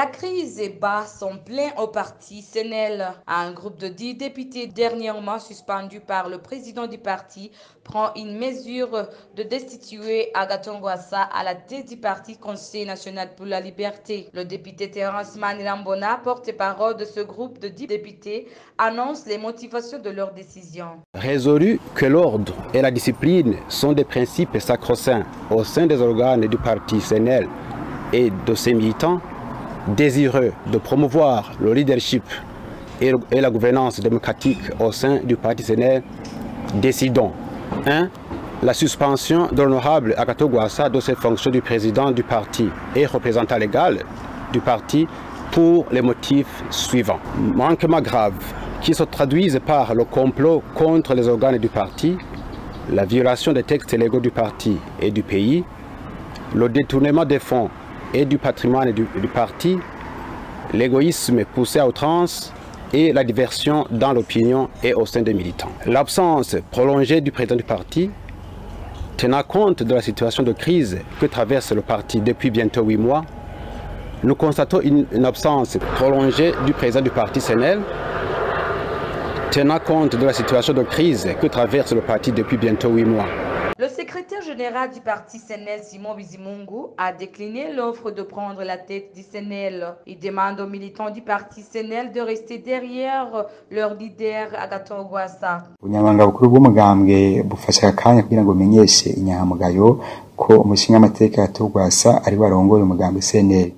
La crise bat son plein au parti CNL. Un groupe de 10 députés dernièrement suspendus par le président du parti prend une mesure de destituer Agathon Rwasa à la tête du parti Conseil national pour la liberté. Le député Terence Manirambona, porte-parole de ce groupe de 10 députés, annonce les motivations de leur décision. Résolu que l'ordre et la discipline sont des principes sacro-saints au sein des organes du parti CNL et de ses militants, désireux de promouvoir le leadership et la gouvernance démocratique au sein du parti CNL, décidons 1. La suspension de l'honorable Agathon Rwasa de ses fonctions de président du parti et représentant légal du parti pour les motifs suivants. Manquements graves qui se traduisent par le complot contre les organes du parti, la violation des textes légaux du parti et du pays, le détournement des fonds et du patrimoine du parti, l'égoïsme poussé à outrance et la diversion dans l'opinion et au sein des militants. L'absence prolongée du président du parti, tenant compte de la situation de crise que traverse le parti depuis bientôt 8 mois, nous constatons une absence prolongée du président du parti CNL, tenant compte de la situation de crise que traverse le parti depuis bientôt 8 mois. Le secrétaire général du parti CNL, Simon Bizimungu, a décliné l'offre de prendre la tête du CNL. Il demande aux militants du parti CNL de rester derrière leur leader Agathon Rwasa. Ubunyamabanga bukuru bw'umugambwe bufasha akanya kugira ngo menyeshe inyangamugayo ko umushingamateka Agathon Rwasa ari barongoye umugambwe CNL.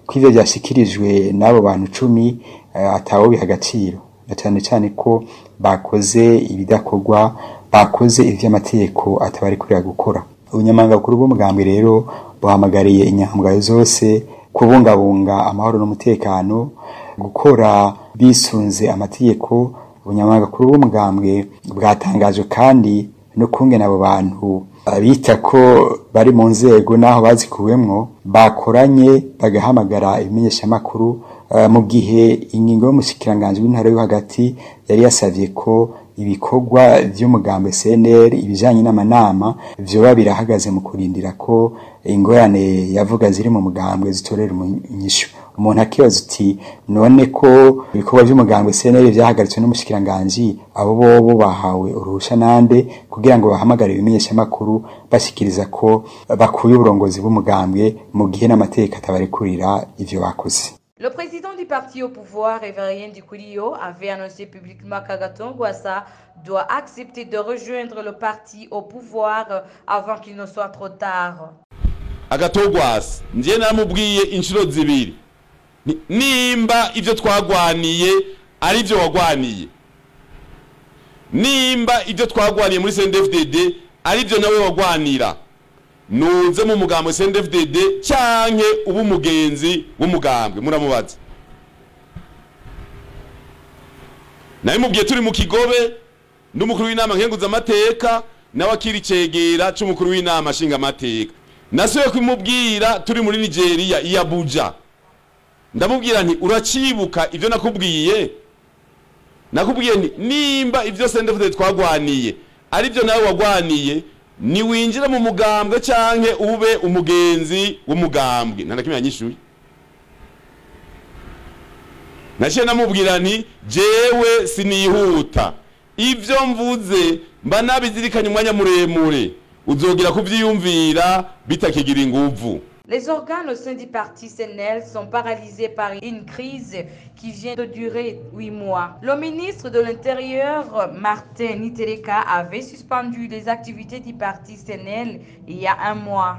Ko ivyo byashikirijwe n'abo bantu 10 atawo biha agaciro. Cyane cyane ko bakoze ibidakorwa, bakoze ivy'amategeko atabari kurira gukora. Ubunyamabanga bukuru bw'umugambwe rero buhamagariye inyangamugayo zose kubungabunga amahoro n'umutekano, gukora bisunze amategeko. Ubunyamabanga bukuru bw'umugambwe bwatangajwe kandi no kungena abo bantu bita ko bari mu nzego naho bazikuwemwo bakoranye bagahamagara ibimenyeshamakuru mu gihe ingingo y'umushikiranganje w'intara yo hagati yari yasavye ko ibikorwa by'umugambwe CNL ibijanye n'amanama vyoba birahagaze mu kurindira ko ingorane yavuga ziri mu mugambwe zitorera inyishu. Umuntu akibaza uti none ko ibikorwa by'umugambwe CNL vyahagaritswe n'umushikiranganje abo bobo bahawe uruhusha nande kugira ngo bahamagare ibimenyeshamakuru bashikiriza ko bakuye uburongozi bw'umugambwe mu gihe n'amategeko atabarekurira ivyo bakoze. Le président du parti au pouvoir, Révérien Dikurio, avait annoncé publiquement qu'Agathon Rwasa doit accepter de rejoindre le parti au pouvoir avant qu'il ne soit trop tard. Agathon Rwasa, ndiye namubwiye inshuro zibiri. Nimba ivyo twagwaniye ari byo wagwaniye. Nimba ivyo twagwaniye muri CNDD-FDD ari byo nawe wagwanira. Nuze mu mugambwe CNDD-FDD cyanke ubu mugenzi w'umugambwe muramubaza. Naye mubwiye turi mu Kigobe n'umukuru w'inama nkenguza amateka n'abakiri cegera c'umukuru w'inama shinga amateka. Nasuye kumubwira turi muri Nigeria i Abuja. Ndamubwira nti uracibuka ivyo nakubwiye? Nakubwiye nti nimba ivyo CNDD-FDD twagwaniye ari byo nawe wagwaniye ni winjira mu mugambwe cyanke ube umugenzi w'umugambwe. Ntanakimya nyishuye. Naciye namubwira nti jewe sinihuta. Ivyo mvuze mba nabizirikanye umwanya muremure. Uzogira kuvyiyumvira bitakigira inguvu. Les organes au sein du parti CNL sont paralysés par une crise qui vient de durer 8 mois. Le ministre de l'Intérieur, Martin Nitereka, avait suspendu les activités du parti CNL il y a 1 mois.